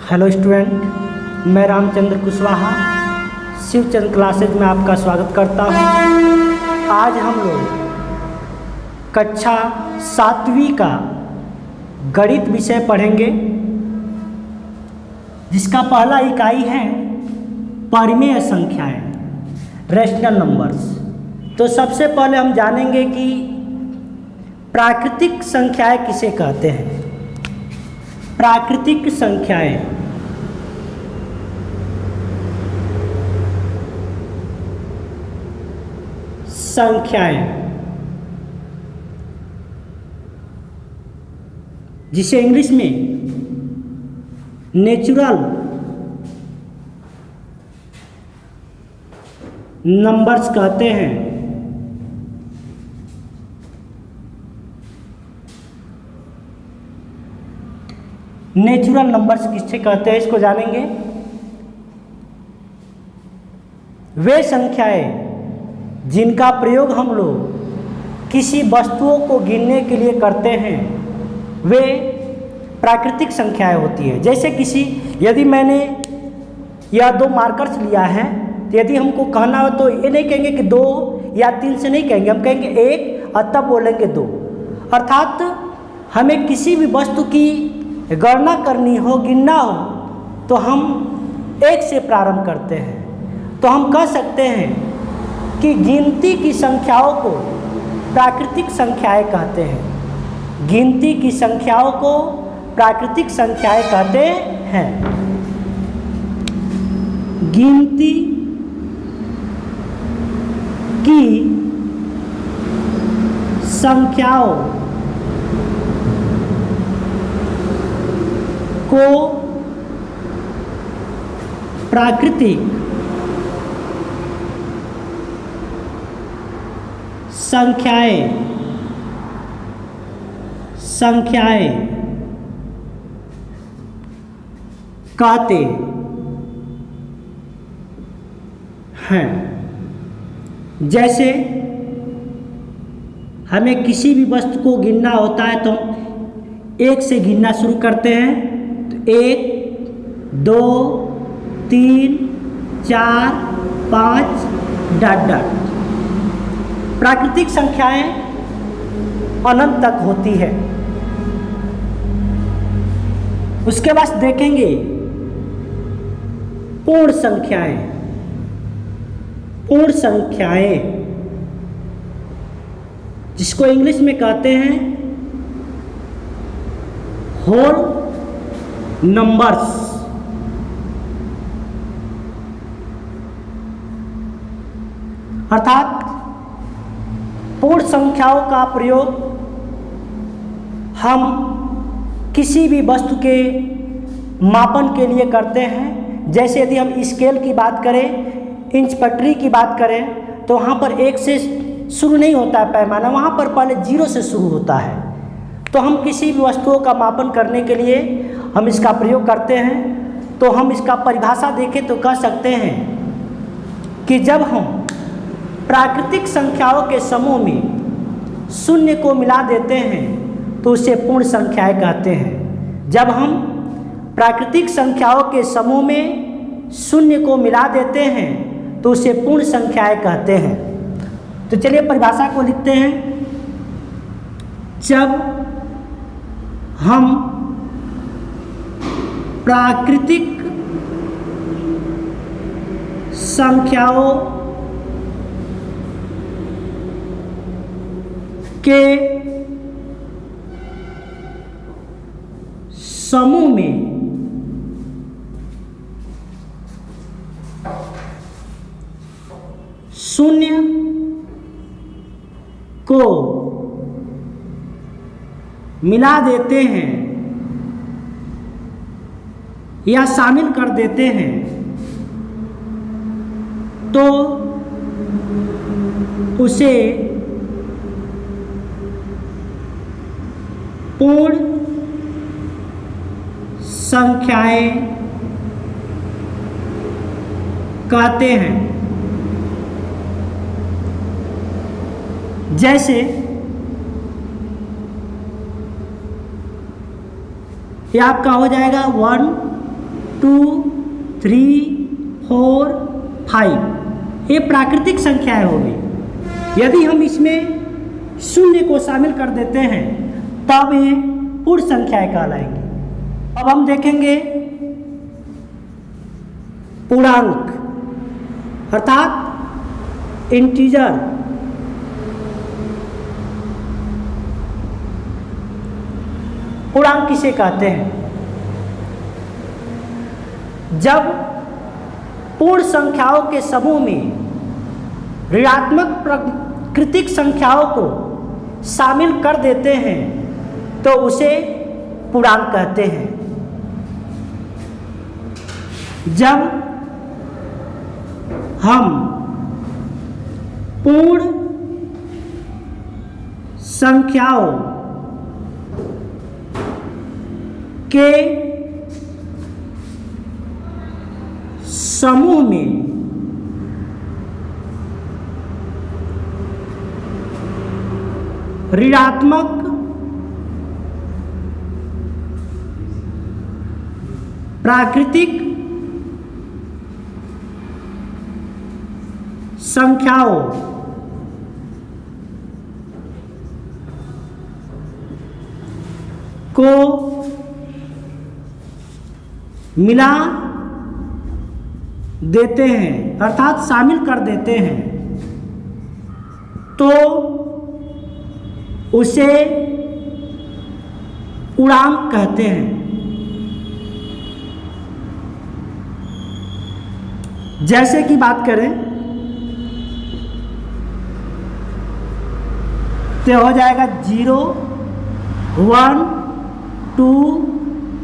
Hello student, मैं Ramchandra Kushwaha Shivchand classes में आपका स्वागत करता हूँ। आज हम लोग कक्षा 7वीं का गणित विषय पढ़ेंगे, जिसका पहला इकाई है परिमेय संख्याएं, रैशनल नंबर्स। तो सबसे पहले हम जानेंगे कि प्राकृतिक संख्याएं किसे कहते हैं। प्राकृतिक संख्याएं जिसे इंग्लिश में नेचुरल नंबर्स कहते हैं। नेचुरल नंबर्स किससे कहते हैं, इसको जानेंगे। वे संख्याएं जिनका प्रयोग हम लोग किसी वस्तुओं को गिनने के लिए करते हैं, वे प्राकृतिक संख्याएं होती है। जैसे यदि मैंने या 2 मार्कर्स लिया है, तो यदि हमको कहना हो तो ये नहीं कहेंगे कि 2 या 3 से नहीं कहेंगे, हम कहेंगे 1 और तब बोलेंगे 2। अर्थात हमें किसी भी वस्तु की गणना करनी हो, गिनना हो, तो हम 1 से प्रारंभ करते हैं। तो हम कह सकते हैं कि गिनती की संख्याओं को प्राकृतिक संख्याएं कहते हैं। गिनती की संख्याओं को प्राकृतिक संख्याएं कहते हैं। गिनती की संख्याओं को प्राकृतिक संख्याएं कहते हैं। जैसे हमें किसी भी वस्तु को गिनना होता है तो 1 से गिनना शुरू करते हैं। तो 1 2 3 4 5 डॉट डॉट। प्राकृतिक संख्याएं अनंत तक होती है। उसके बाद देखेंगे पूर्ण संख्याएं। पूर्ण संख्याएं जिसको इंग्लिश में कहते हैं होल नंबर्स। अर्थात पूर्ण संख्याओं का प्रयोग हम किसी भी वस्तु के मापन के लिए करते हैं। जैसे यदि हम स्केल की बात करें, इंच पटरी की बात करें, तो वहाँ पर 1 से शुरू नहीं होता है पैमाना, वहाँ पर पहले 0 से शुरू होता है। तो हम किसी भी वस्तुओं का मापन करने के लिए हम इसका प्रयोग करते हैं। तो हम इसका परिभाषा देखें तो कह सकते हैं कि जब हम प्राकृतिक संख्याओं के समूह में 0 को मिला देते हैं तो उसे पूर्ण संख्याएं कहते हैं। जब हम प्राकृतिक संख्याओं के समूह में 0 को मिला देते हैं तो उसे पूर्ण संख्याएं कहते हैं। तो चलिए परिभाषा को लिखते हैं। जब हम प्राकृतिक संख्याओं के समूह में शून्य को मिला देते हैं या शामिल कर देते हैं तो उसे पूर्ण संख्याएं कहते हैं। जैसे ये आपका हो जाएगा 1 2, 3, 4, 5 ये प्राकृतिक संख्याएं होगी। यदि हम इसमें शून्य को शामिल कर देते हैं तब ये पूर्ण संख्याएं कहलाएंगी। अब हम देखेंगे पूर्णांक अर्थात इंटीजर। पूर्णांक किसे कहते हैं? जब पूर्ण संख्याओं के समूह में ऋणात्मक प्राकृतिक संख्याओं को शामिल कर देते हैं तो उसे पूर्णांक कहते हैं। जब हम पूर्ण संख्याओं के समूह में ऋणात्मक प्राकृतिक संख्याओं को मिला देते हैं अर्थात शामिल कर देते हैं तो उसे पूर्णांक कहते हैं। जैसे कि बात करें तो हो जाएगा 0, 1, 2,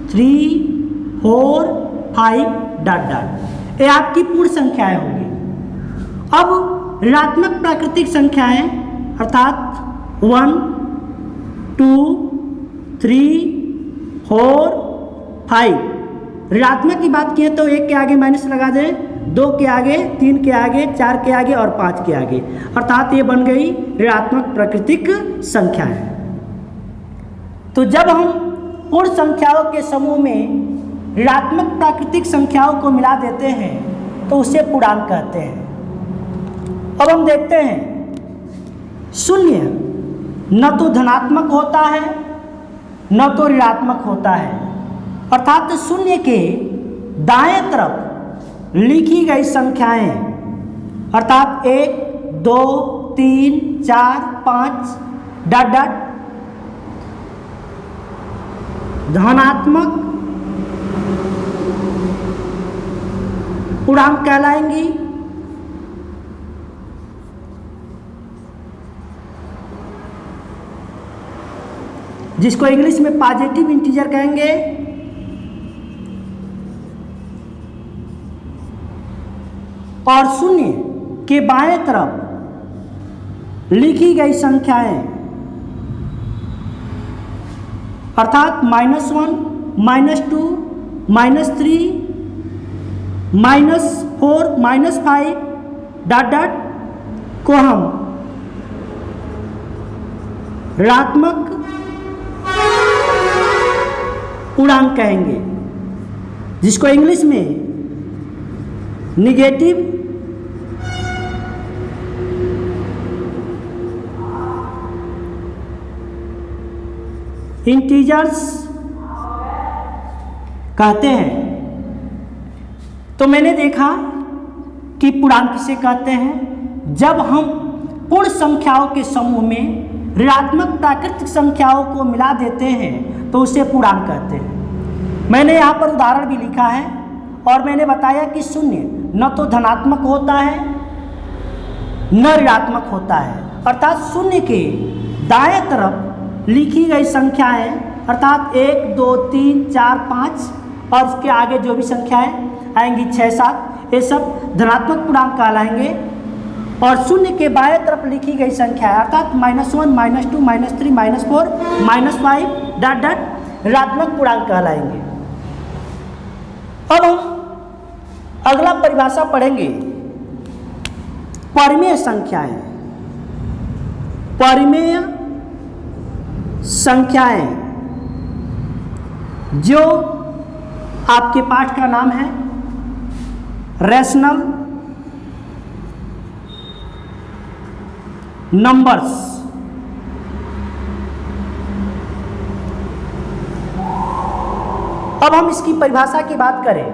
3, 4, 5 ... ये आपकी पूर्ण संख्याएं होंगी। अब ऋणात्मक प्राकृतिक संख्याएं अर्थात 1, 2, 3, 4, 5 ऋणात्मक की बात की तो 1 के आगे माइनस लगा दें, 2 के आगे, 3 के आगे, 4 के आगे और 5 के आगे अर्थात ये बन गई ऋणात्मक प्राकृतिक संख्याएं। तो जब हम पूर्ण संख्याओं के समूह में ऋणात्मक प्राकृतिक संख्याओं को मिला देते हैं तो उसे पूर्णांक कहते हैं। अब हम देखते हैं शून्य न तो धनात्मक होता है न तो ऋणात्मक होता है अर्थात शून्य के दाएं तरफ लिखी गई संख्याएं अर्थात 1, 2, 3, 4, 5 ... धनात्मक पूर्णांक कहलाएंगी। जिसको इंग्लिश में पॉजिटिव इंटीजर कहेंगे। और शून्य के बाएं तरफ लिखी गई संख्याएं अर्थात -1, -2, -3, -4, -5 ... को हम ऋणात्मक पूर्णांक कहेंगे जिसको इंग्लिश में निगेटिव इंटीजर्स कहते हैं। तो मैंने देखा कि पूर्णांक किसे कहते हैं? जब हम पूर्ण संख्याओं के समूह में ऋणात्मक प्राकृतिक संख्याओं को मिला देते हैं तो उसे पूर्णांक कहते हैं। मैंने यहाँ पर उदाहरण भी लिखा है और मैंने बताया कि शून्य न तो धनात्मक होता है न ऋणात्मक होता है अर्थात शून्य के दाएं तरफ लिखी गई संख्याएं अर्थात 1, 2, 3, 4, 5 और उसके आगे जो भी संख्याएं आएंगी 6, 7 ये सब धनात्मक पूर्णांक कहलाएंगे। और शून्य के बाएं तरफ लिखी गई संख्या अर्थात -1, -2, -3, -4, -5 ... ऋणात्मक पूर्णांक कहलाएंगे। अब हम अगला परिभाषा पढ़ेंगे परिमेय संख्याएं। परिमेय संख्याएं जो आपके पाठ का नाम है रैशनल नंबर्स। अब हम इसकी परिभाषा की बात करें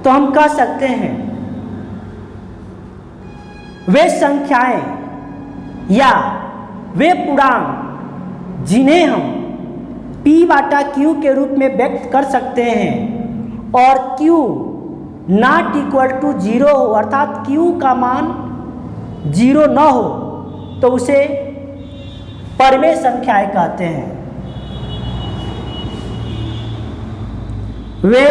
तो हम कह सकते हैं वे संख्याएं या वे पूर्णांक जिन्हें हम P बाटा Q के रूप में व्यक्त कर सकते हैं और Q नॉट इक्वल टू 0 हो, अर्थात Q का मान 0 न हो, तो उसे परिमेय संख्याएं कहते हैं। वे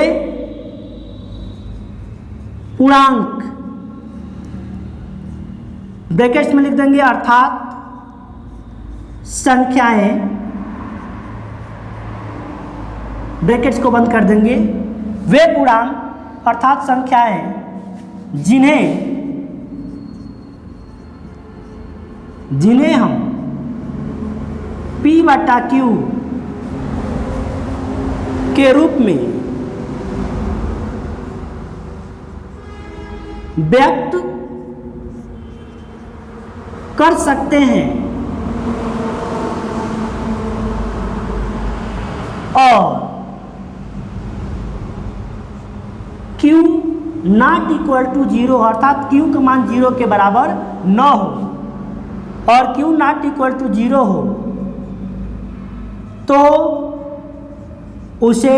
पूर्णांक ब्रैकेट्स में लिख देंगे, अर्थात संख्याएं, ब्रैकेट्स को बंद कर देंगे। वे पूर्णांक अर्थात संख्याएं जिन्हें हम P बटा Q के रूप में व्यक्त कर सकते हैं और Q नॉट इक्वल टू 0, अर्थात Q का मान 0 के बराबर न हो और Q नॉट इक्वल टू 0 हो तो उसे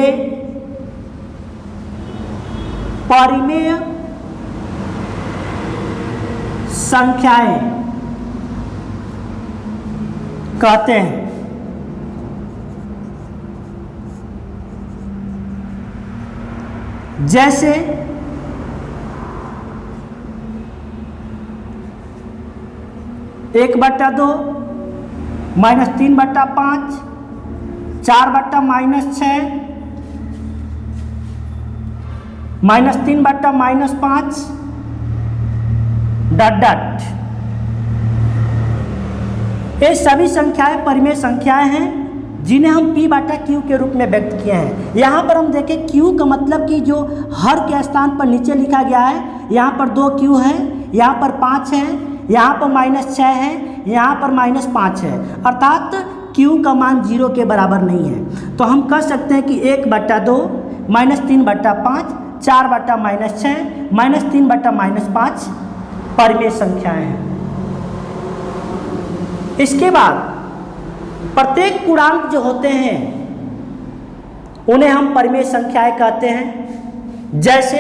परिमेय संख्याएं कहते हैं। जैसे 1/2 -3/5 4/-6 -3/-5 डॉट डॉट। ये सभी संख्याएं परिमेय संख्याएं हैं जिन्हें हम P बाटा Q के रूप में व्यक्त किए हैं। यहाँ पर हम देखें Q का मतलब कि जो हर के स्थान पर नीचे लिखा गया है, यहाँ पर 2 Q है, यहाँ पर 5 है, यहाँ पर -6 है, यहाँ पर -5 है, अर्थात Q का मान 0 के बराबर नहीं है। तो हम कह सकते हैं कि 1/2 -3/5 4/-6 -3/-5 परिमेय संख्याएं हैं। इसके बाद प्रत्येक पूर्णांक जो होते हैं उन्हें हम परिमेय संख्याएं कहते हैं। जैसे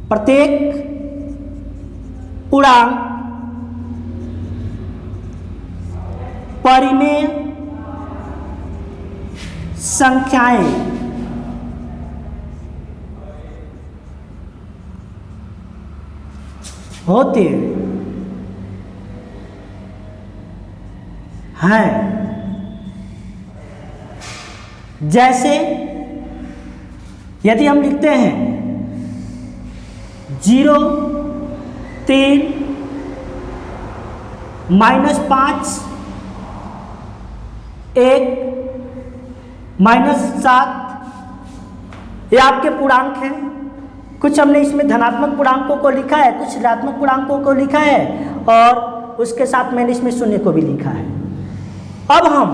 प्रत्येक पूर्णांक परिमेय संख्याएं होते हैं। जैसे यदि हम लिखते हैं 0 3 -5 1 -7, ये आपके पूर्णांक हैं। कुछ हमने इसमें धनात्मक पूर्णांकों को लिखा है, कुछ ऋणात्मक पूर्णांकों को लिखा है और उसके साथ मैंने इसमें शून्य को भी लिखा है। अब हम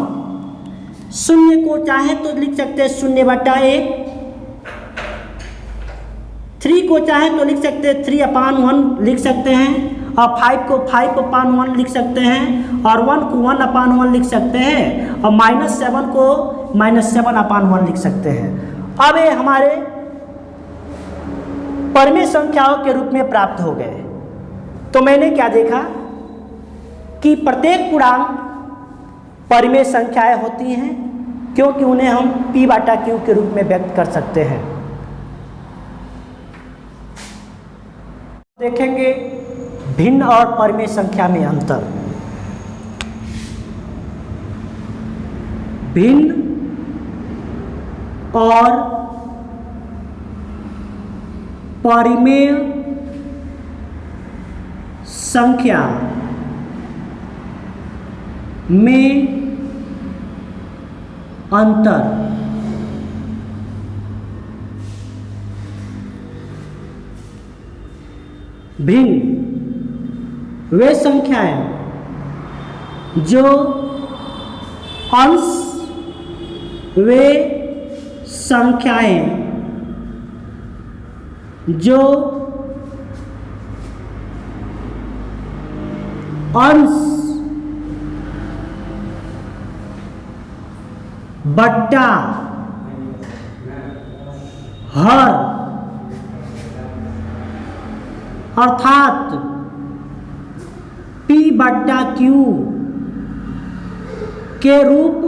शून्य को चाहें तो लिख सकते हैं 0/1, 3 को चाहें तो लिख सकते हैं 3/1 लिख सकते हैं, और 5 को 5/1 लिख सकते हैं, और 1 को 1/1 लिख सकते हैं, और -7 को -7/1 लिख सकते हैं। अब ये हमारे परिमेय संख्याओं के रूप में प्राप्त हो गए। तो मैंने क्या देखा कि प्रत्येक पूर्णांक परिमेय संख्याएं होती हैं क्योंकि उन्हें हम P बाटा Q के रूप में व्यक्त कर सकते हैं। देखेंगे भिन्न और परिमेय संख्या में अंतर। भिन्न और परिमेय संख्या में अंतर भिन्न वे संख्याएं जो अंश वे संख्याएं जो अंश बट्टा हर अर्थात P बट्टा Q के रूप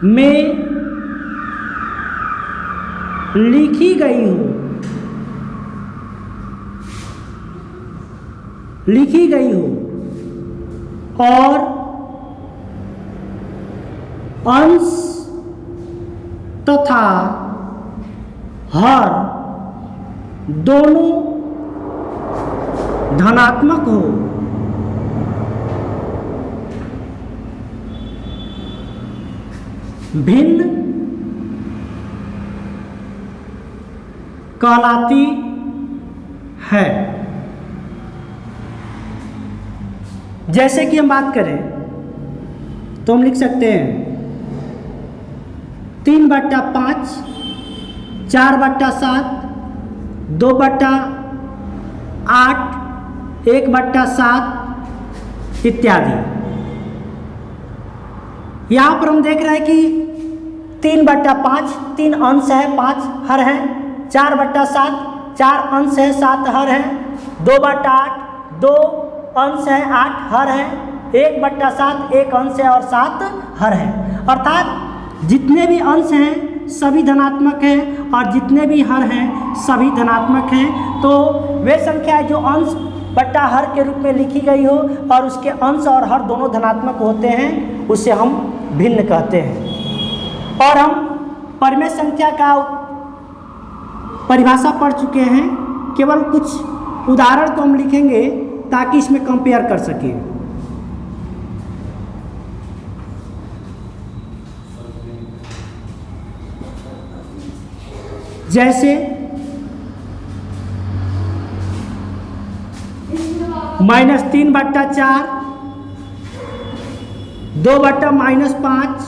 में लिखी गई हो और अंश तथा हर दोनों धनात्मक हो। भिन्न कहलाती है। जैसे कि हम बात करें तो हम लिख सकते हैं 3/5, 4/7, 2/8, 1/7 इत्यादि। यहाँ पर हम देख रहे हैं कि 3/5 3 अंश है, 5 हर है। 4/7 4 अंश है, 7 हर है। 2/8 2 अंश है, 8 हर है। 1/7 1 अंश है और 7 हर है। अर्थात जितने भी अंश हैं सभी धनात्मक हैं और जितने भी हर हैं सभी धनात्मक हैं। तो वे संख्या जो अंश बट्टा हर के रूप में लिखी गई हो और उसके अंश और हर दोनों धनात्मक होते हैं उसे हम भिन्न कहते हैं। और हम परिमेय संख्या का परिभाषा पढ़ चुके हैं। केवल कुछ उदाहरण को हम लिखेंगे ताकि इसमें कंपेयर कर सकें। जैसे -3/4, 2/-5,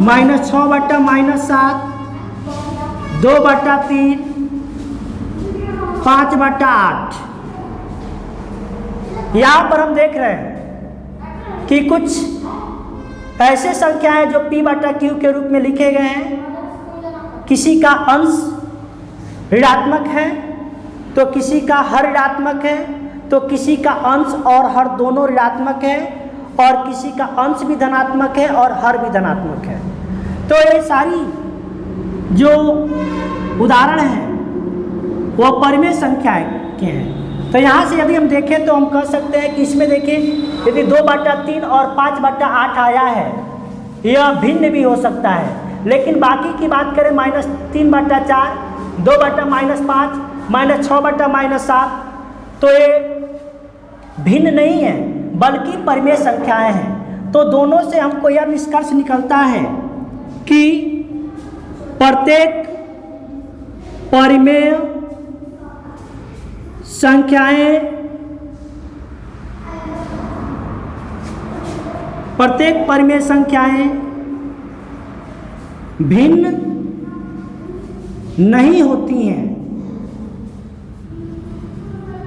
-6/-7, 2/3, 5/8। यहाँ पर हम देख रहे हैं कि कुछ ऐसे संख्याएं जो P/Q के रूप में लिखे गए हैं। किसी का अंश ऋणात्मक है तो किसी का हर ऋणात्मक है, तो किसी का अंश और हर दोनों ऋणात्मक है और किसी का अंश भी धनात्मक है और हर भी धनात्मक है। तो ये सारी जो उदाहरण हैं वो परिमेय संख्याएं के हैं। तो यहाँ से यदि हम देखें तो हम कह सकते हैं कि इसमें देखिए यदि 2/3 और 5/8 आया है यह भिन्न भी हो सकता है। लेकिन बाकी की बात करें -3/4, 2/-5, -6/-7 तो ये भिन्न नहीं है बल्कि परिमेय संख्याएं हैं। तो दोनों से हमको यह निष्कर्ष निकलता है कि प्रत्येक परिमेय संख्याएं भिन्न नहीं होती हैं,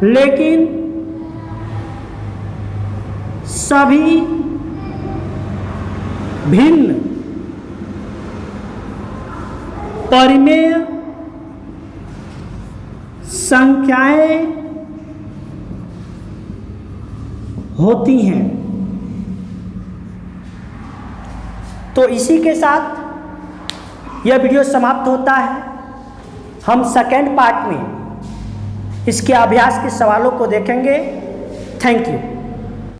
लेकिन सभी भिन्न परिमेय संख्याएं होती हैं। तो इसी के साथ यह वीडियो समाप्त होता है। हम सेकेंड पार्ट में इसके अभ्यास के सवालों को देखेंगे। Thank you.